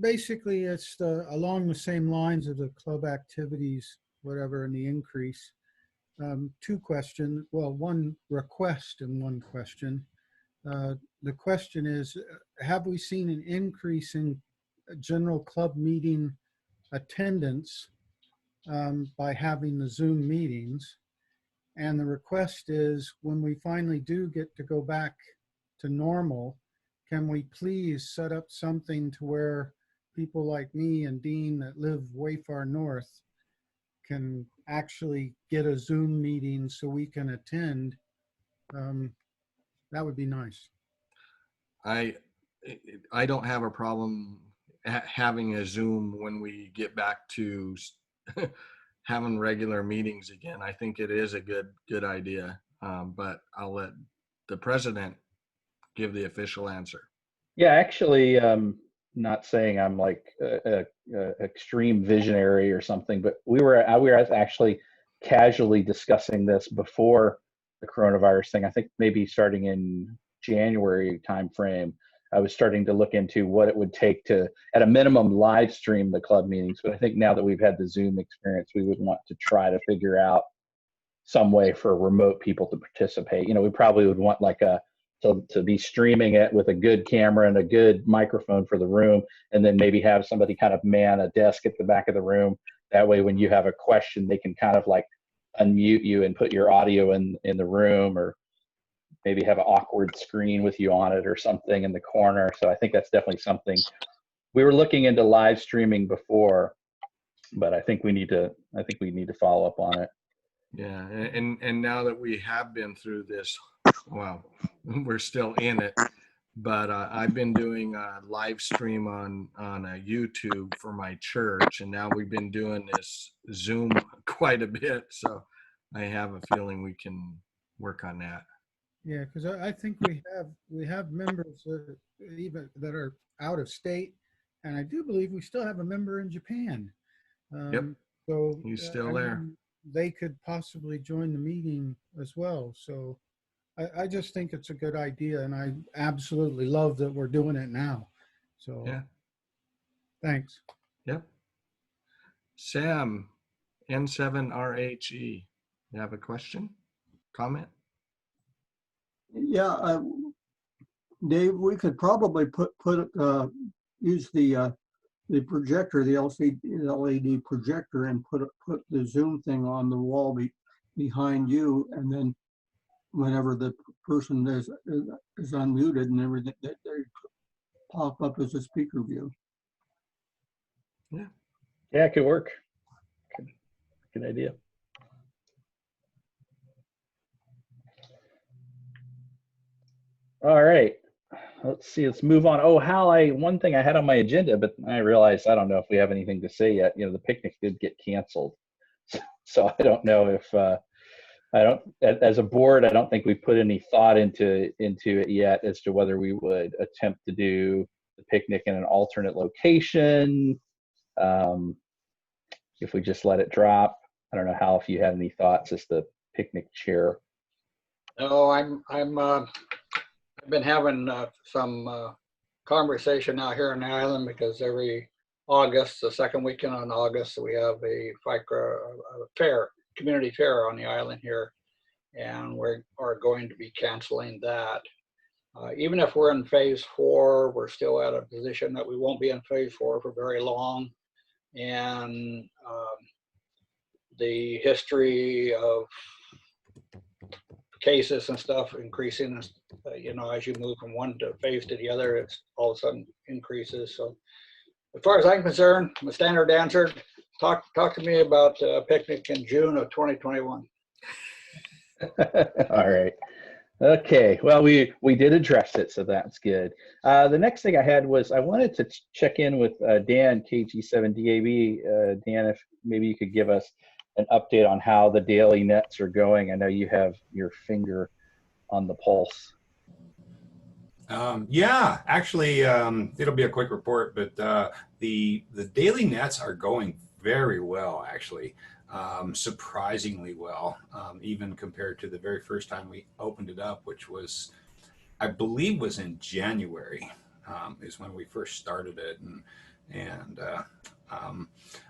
Basically, it's along the same lines of the club activities, whatever, and the increase. 2 questions. Well, 1 request and 1 question. The question is, have we seen an increase in general club meeting attendance by having the Zoom meetings? And the request is, when we finally do get to go back to normal, can we please set up something to where people like me and Dean that live way far north can actually get a Zoom meeting so we can attend? That would be nice. I don't have a problem having a Zoom when we get back to having regular meetings again. I think it is a good idea, but I'll let the president give the official answer. Yeah, actually, not saying I'm like a extreme visionary or something, but we were actually casually discussing this before the coronavirus thing. I think maybe starting in January timeframe, I was starting to look into what it would take to, at a minimum, live stream the club meetings. But I think now that we've had the Zoom experience, we would want to try to figure out some way for remote people to participate. You know, we probably would want like to be streaming it with a good camera and a good microphone for the room, and then maybe have somebody kind of man a desk at the back of the room. That way, when you have a question, they can kind of like unmute you and put your audio in the room, or maybe have an awkward screen with you on it or something in the corner. So I think that's definitely something. We were looking into live streaming before, but I think we need to follow up on it. Yeah, and now that we have been through this, well, we're still in it, but I've been doing a live stream on YouTube for my church, and now we've been doing this Zoom quite a bit, so I have a feeling we can work on that. Yeah, because I think we have members even that are out of state, and I do believe we still have a member in Japan. Yep, so he's still I there. mean, they could possibly join the meeting as well. So I just think it's a good idea, and I absolutely love that we're doing it now. So Yeah. Thanks. Yep. Sam, N7RHE, you have a question, comment? Yeah, Dave, we could probably use the projector, the LED projector, and put the Zoom thing on the wall behind you, and then whenever the person is unmuted and everything, they pop up as a speaker view. Yeah. Yeah, it could work. Good idea. All right. Let's see. Let's move on. Oh, Hal, one thing I had on my agenda, but I realized I don't know if we have anything to say yet. You know, the picnic did get canceled, so I don't know if as a board, I don't think we put any thought into it yet as to whether we would attempt to do the picnic in an alternate location. If we just let it drop. I don't know, Hal, if you had any thoughts as the picnic chair. No, I've been having some conversation out here on the island, because every August, the second weekend on August, we have a fair, community fair on the island here, and we are going to be canceling that. Even if we're in phase 4, we're still at a position that we won't be in phase 4 for very long. And the history of cases and stuff increasing, you know, as you move from one phase to the other, it's all of a sudden increases. So as far as I'm concerned, my standard answer, talk to me about a picnic in June of 2021. All right. Okay. Well, we did address it, so that's good. The next thing I had was I wanted to check in with Dan, KG7DAB. Dan, if maybe you could give us an update on how the daily nets are going. I know you have your finger on the pulse. Yeah, actually, it'll be a quick report, but the daily nets are going very well, actually, surprisingly well, even compared to the very first time we opened it up, which was, I believe, was in January, is when we first started it, and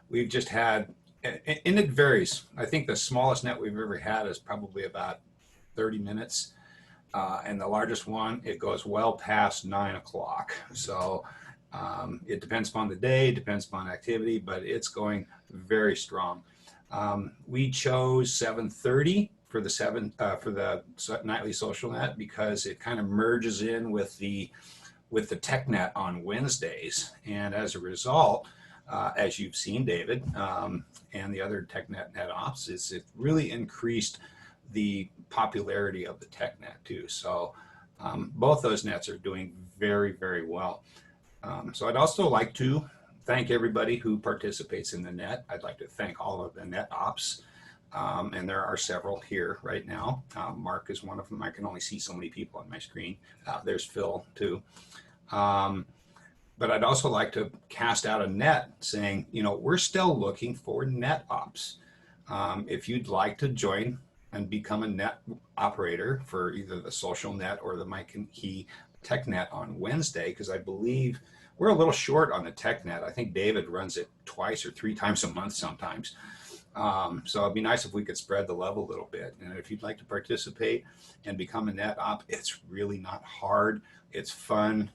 we've just had, and it varies. I think the smallest net we've ever had is probably about 30 minutes. And the largest one, it goes well past 9 o'clock. So it depends upon the day, depends upon activity, but it's going very strong. We chose 7:30 for the nightly social net because it kind of merges in with the TechNet on Wednesdays, and as a result, as you've seen, David, and the other TechNet net ops, it really increased the popularity of the TechNet too. So both those nets are doing very, very well. So I'd also like to thank everybody who participates in the net. I'd like to thank all of the net ops. And there are several here right now. Mark is one of them. I can only see so many people on my screen. There's Phil too. But I'd also like to cast out a net saying, we're still looking for net ops. If you'd like to join and become a net operator for either the social net or the Mike and Key tech net on Wednesday, because I believe we're a little short on the tech net. I think David runs it twice or three times a month sometimes. So it'd be nice if we could spread the love a little bit. And if you'd like to participate and become a net op, it's really not hard. It's fun.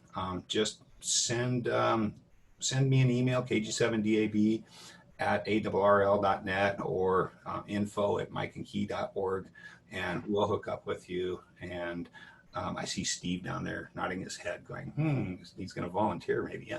Just send me an email, kg7dab@awrl.net or info@mikeandkey.org, and we'll hook up with you. And I see Steve down there nodding his head going, he's going to volunteer maybe.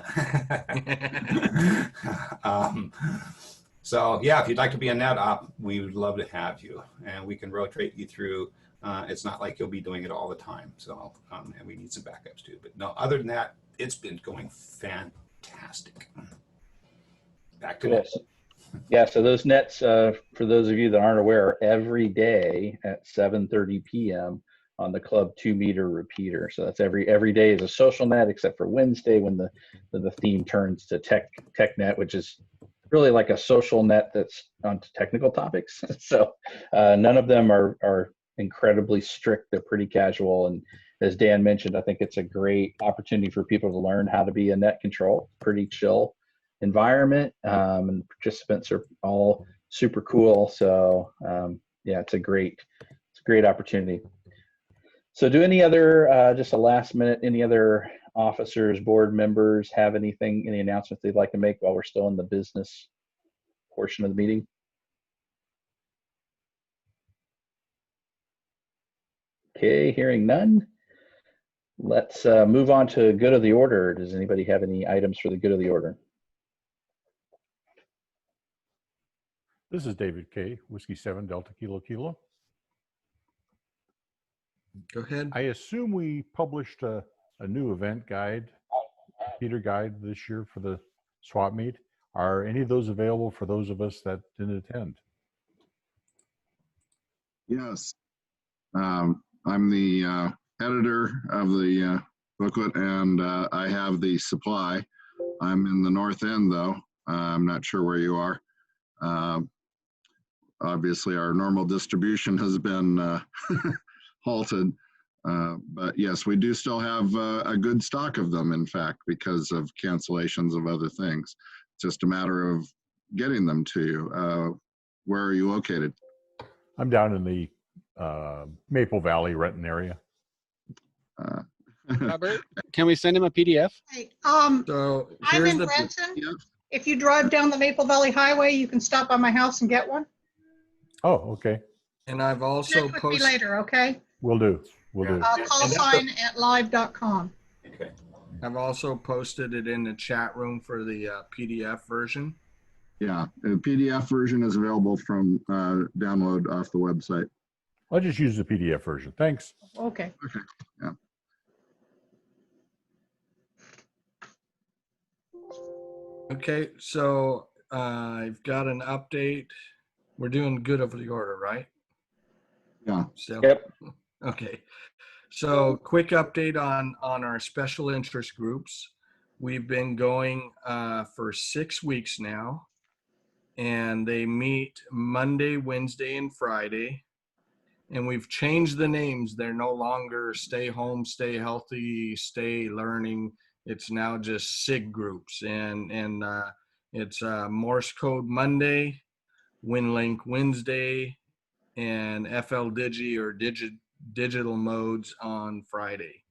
So yeah, if you'd like to be a net op, we would love to have you, and we can rotate you through. It's not like you'll be doing it all the time. So, and we need some backups too. But no, other than that, it's been going fantastic. Back to Yes. Yeah, so those nets, for those of you that aren't aware, are every day at 7:30 p.m. on the Club 2-meter repeater. So that's every day is a social net, except for Wednesday when the theme turns to TechNet, which is really like a social net that's on technical topics. So none of them are incredibly strict. They're pretty casual. And as Dan mentioned, I think it's a great opportunity for people to learn how to be a net control. Pretty chill environment, and participants are all super cool. So yeah, it's a great opportunity. So do any other, just a last minute, any other officers, board members have any announcements they'd like to make while we're still in the business portion of the meeting? Okay, hearing none. Let's move on to good of the order. Does anybody have any items for the good of the order? This is David K., Whiskey 7 Delta Kilo Kilo. Go ahead. I assume we published a new event guide, Peter guide this year for the swap meet. Are any of those available for those of us that didn't attend? Yes. I'm the editor of the booklet, and I have the supply. I'm in the north end, though. I'm not sure where you are. Obviously, our normal distribution has been halted. But yes, we do still have a good stock of them, in fact, because of cancellations of other things. Just a matter of getting them to you. Where are you located? I'm down in the Maple Valley, Renton area. Robert, can we send him a PDF? Hey, So I'm in Renton. If you drive down the Maple Valley Highway, you can stop by my house and get one. Oh, okay. And I've also Connect with me later, okay? Will do. Will do. Call sign at live.com. Okay. I've also posted it in the chat room for the PDF version. Yeah, the PDF version is available from download off the website. I'll just use the PDF version. Thanks. Okay. Okay. Yeah. Okay, so I've got an update. We're doing good over the order, right? Yeah. So, yep. Okay. So quick update on our special interest groups. We've been going for 6 weeks now, and they meet Monday, Wednesday, and Friday. And we've changed the names. They're no longer Stay Home, Stay Healthy, Stay Learning. It's now just SIG groups, and it's Morse Code Monday, WinLink Wednesday, and FL Digi or digital modes on Friday.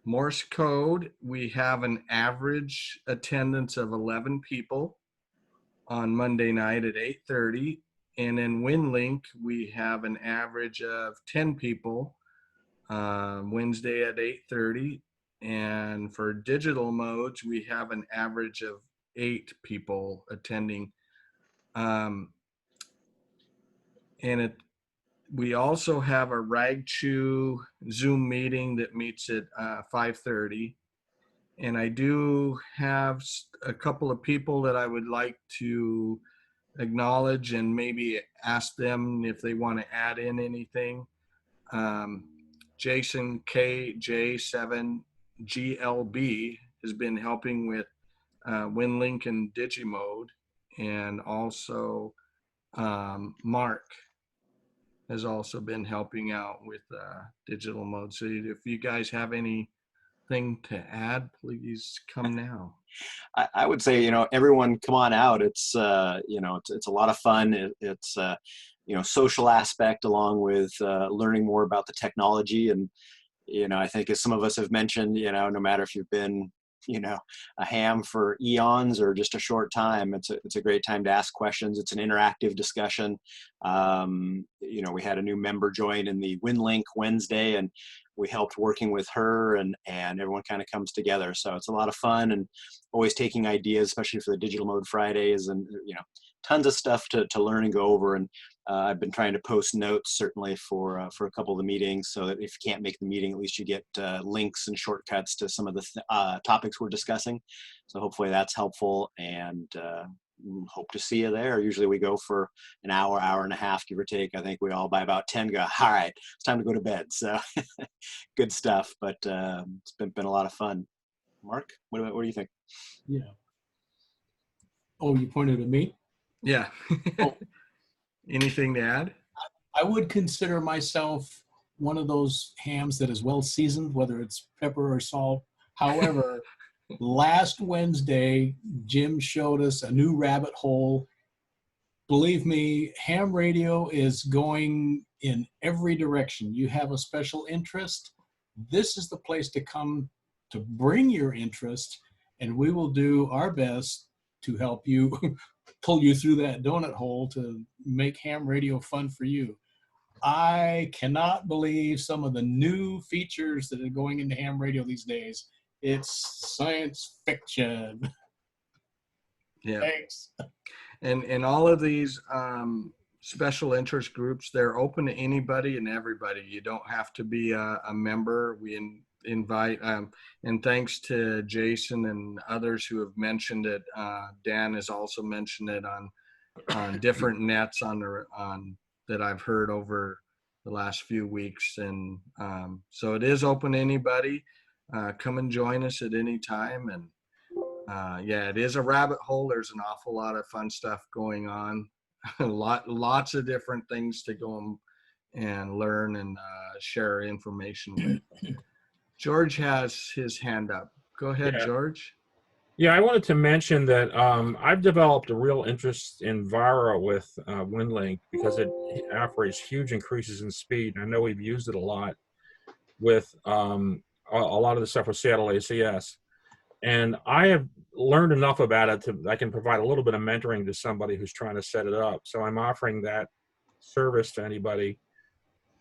Morse Code, we have an average attendance of 11 people on Monday night at 8:30, And in WinLink, we have an average of 10 people Wednesday at 8:30. And for digital modes, we have an average of 8 people attending. And we also have a RagChew Zoom meeting that meets at 5:30. And I do have a couple of people that I would like to acknowledge and maybe ask them if they want to add in anything. Jason KJ7GLB has been helping with WinLink and Digimode, and also Mark has also been helping out with digital mode. So if you guys have anything to add, please come now. I would say, everyone come on out. It's, it's a lot of fun. It's social aspect along with learning more about the technology. And, I think as some of us have mentioned, no matter if you've been, a ham for eons or just a short time, it's a great time to ask questions. It's an interactive discussion. We had a new member join in the WinLink Wednesday, and we helped working with her, and everyone kind of comes together. So it's a lot of fun, and always taking ideas, especially for the digital mode Fridays, and tons of stuff to learn and go over. And I've been trying to post notes certainly for a couple of the meetings, so that if you can't make the meeting, at least you get links and shortcuts to some of the topics we're discussing. So hopefully that's helpful, and hope to see you there. Usually we go for an hour, hour and a half, give or take. I think we all by about 10 go, all right, it's time to go to bed. So good stuff, but it's been a lot of fun. Mark, what do you think? Yeah. Oh, you pointed at me? Yeah. Oh. Anything to add? I would consider myself one of those hams that is well seasoned, whether it's pepper or salt. However, last Wednesday, Jim showed us a new rabbit hole. Believe me, ham radio is going in every direction. You have a special interest, this is the place to come to bring your interest, and we will do our best to help you pull you through that donut hole to make ham radio fun for you. I cannot believe some of the new features that are going into ham radio these days. It's science fiction. Yeah. Thanks. And all of these special interest groups, they're open to anybody and everybody. You don't have to be a member. We invite, and thanks to Jason and others who have mentioned it. Dan has also mentioned it on different nets on that I've heard over the last few weeks. And so it is open to anybody. Come and join us at any time. And yeah, it is a rabbit hole. There's an awful lot of fun stuff going on. Lots of different things to go and learn and share information with. George has his hand up. Go ahead, Yeah. George. Yeah, I wanted to mention that I've developed a real interest in Vara with WinLink because it offers huge increases in speed. I know we've used it a lot with a lot of the stuff with Seattle ACS. And I have learned enough about it I can provide a little bit of mentoring to somebody who's trying to set it up. So I'm offering that service to anybody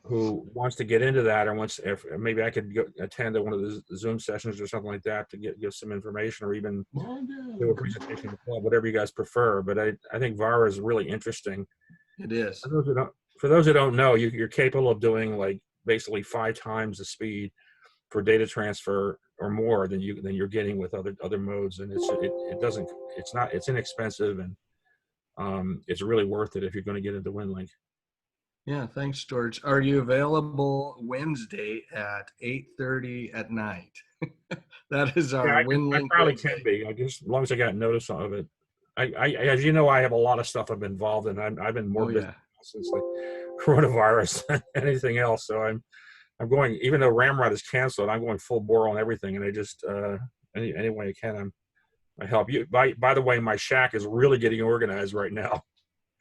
who wants to get into that, or if maybe I could attend one of the Zoom sessions or something like that to give some information, or even do a presentation in the club, whatever you guys prefer. But I think Vara is really interesting. It is. For those who don't know, you're capable of doing like basically 5 times the speed for data transfer or more than you're getting with other modes, and it's inexpensive, and it's really worth it if you're going to get into WinLink. Yeah, thanks, George. Are you available Wednesday at 8:30 at night? That is our WinLink. I probably can be. As long as I got notice of it. As you know, I have a lot of stuff I'm involved in. I've been more busy since the coronavirus than anything else. So I'm going, even though Ramrod is canceled, I'm going full bore on everything, and I just any way I can, I help you. By the way, my shack is really getting organized right now.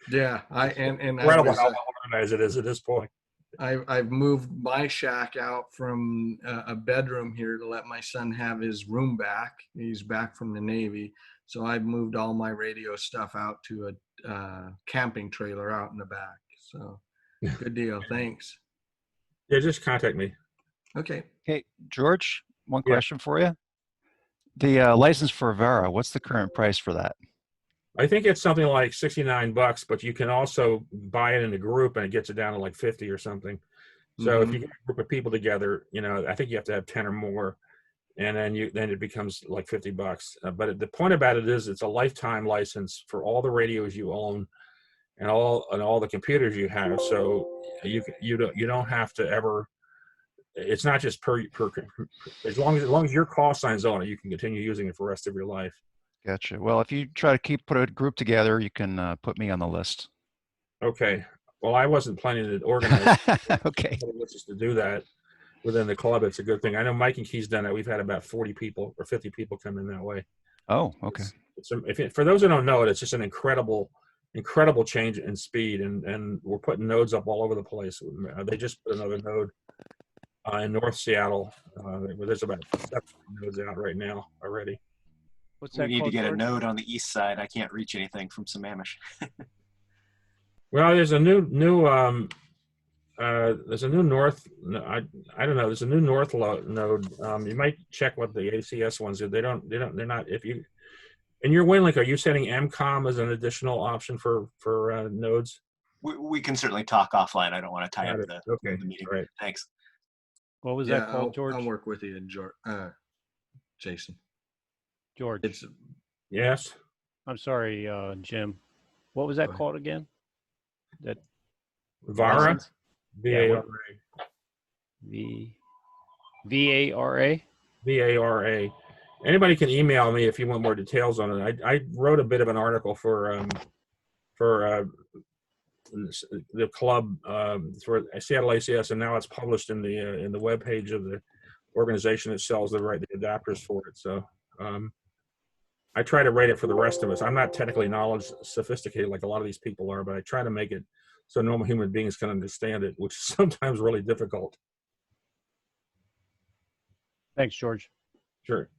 Yeah, incredible how organized it is at this point. I've moved my shack out from a bedroom here to let my son have his room back. He's back from the Navy. So I've moved all my radio stuff out to a camping trailer out in the back. So good deal. Thanks. Yeah, just contact me. Okay. Hey, George, one Yeah. question for you. The license for Vara, what's the current price for that? I think it's something like $69, but you can also buy it in a group and it gets it down to like 50 or something. So if you get a group of people together, I think you have to have 10 or more, and then it becomes like $50. But the point about it is it's a lifetime license for all the radios you own and all the computers you have. So you don't have to ever. It's not just per as long as your call sign's on it, you can continue using it for the rest of your life. Gotcha. Well, if you try to put a group together, you can put me on the list. Okay. Well, I wasn't planning to organize. Okay. Somebody wishes to do that within the club, it's a good thing. I know Mike and Key's done it. We've had about 40 people or 50 people come in that way. Oh, okay. For those who don't know it, it's just an incredible change in speed, and we're putting nodes up all over the place. They just put another node in North Seattle. There's about 7 nodes out right now already. What's We that need to called, get a George? node on the east side. I can't reach anything from Sammamish. Well, there's a new north. I don't know. There's a new north node. You might check what the ACS ones are. They're not. If you in your WinLink, are you setting MCOM as an additional option for nodes? We can certainly talk offline. I don't want to tie up the meeting. Right. Thanks. What was Yeah, that called, George? I'll work with you, Jason. George. Yes. I'm sorry, Jim. What was that called again? That Vara. license? VARA. VARA. VARA. Anybody can email me if you want more details on it. I wrote a bit of an article for the club for Seattle ACS, and now it's published in the web page of the organization that sells the adapters for it. So I try to rate it for the rest of us. I'm not technically sophisticated like a lot of these people are, but I try to make it so normal human beings can understand it, which is sometimes really difficult. Thanks, George. Sure.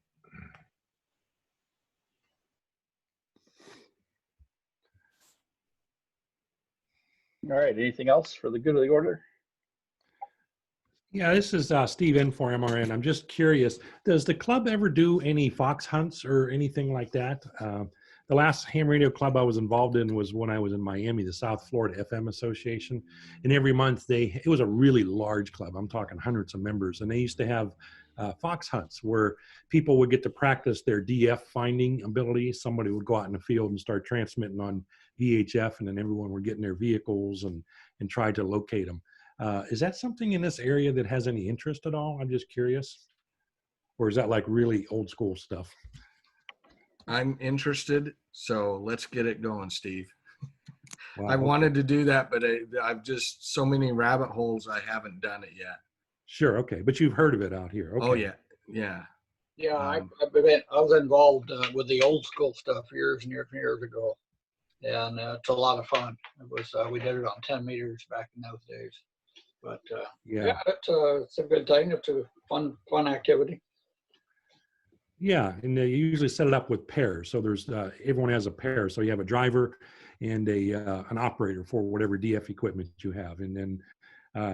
All right. Anything else for the good of the order? Yeah, this is Steve in for MRN. I'm just curious, does the club ever do any fox hunts or anything like that? The last ham radio club I was involved in was when I was in Miami, the South Florida FM Association. And every month it was a really large club. I'm talking hundreds of members. And they used to have fox hunts where people would get to practice their DF finding ability. Somebody would go out in the field and start transmitting on VHF, and then everyone would get in their vehicles and try to locate them. Is that something in this area that has any interest at all? I'm just curious. Or is that like really old school stuff? I'm interested, so let's get it going, Steve. Wow, I wanted to do that, but I've just so many rabbit holes, I haven't done it yet. Sure, okay. But you've heard of it out here. Okay. Oh, yeah, yeah. Yeah, I was involved with the old school stuff years and years and years ago, and it's a lot of fun. It was we did it on 10 meters back in those days, but yeah, it's a good thing. It's a fun activity. Yeah, and they usually set it up with pairs. So there's everyone has a pair. So you have a driver and an operator for whatever DF equipment you have, and then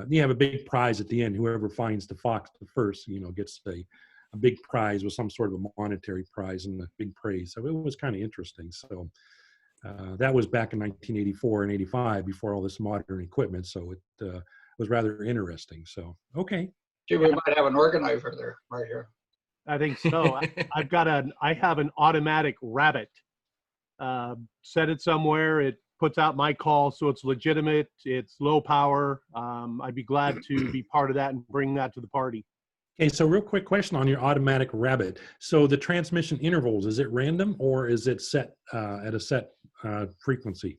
you have a big prize at the end. Whoever finds the fox the first, gets a big prize with some sort of a monetary prize and a big praise. So it was kind of interesting. So that was back in 1984 and 85 before all this modern equipment. So it was rather interesting. So, okay. Gee, we might have an organizer there right here. I think so. I have an automatic rabbit. Set it somewhere. It puts out my call, so it's legitimate. It's low power. I'd be glad to be part of that and bring that to the party. Okay, so real quick question on your automatic rabbit. So the transmission intervals, is it random or is it set at a set frequency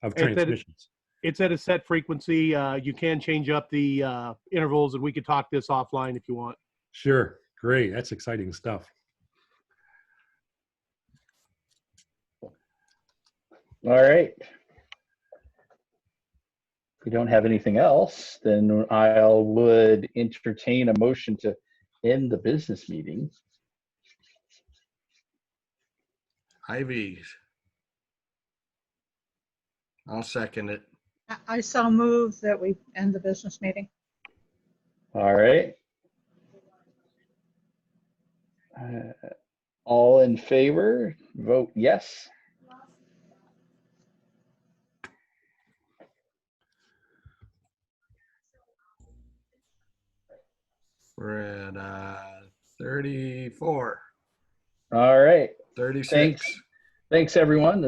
of transmissions? It's at a set frequency. You can change up the intervals, and we could talk this offline if you want. Sure. Great. That's exciting stuff. All right. If we don't have anything else, then I would entertain a motion to end the business meeting. Ivy. I'll second it. I so move that we end the business meeting. All right. All in favor, vote yes. We're at 34. All right. 36. Thanks everyone. This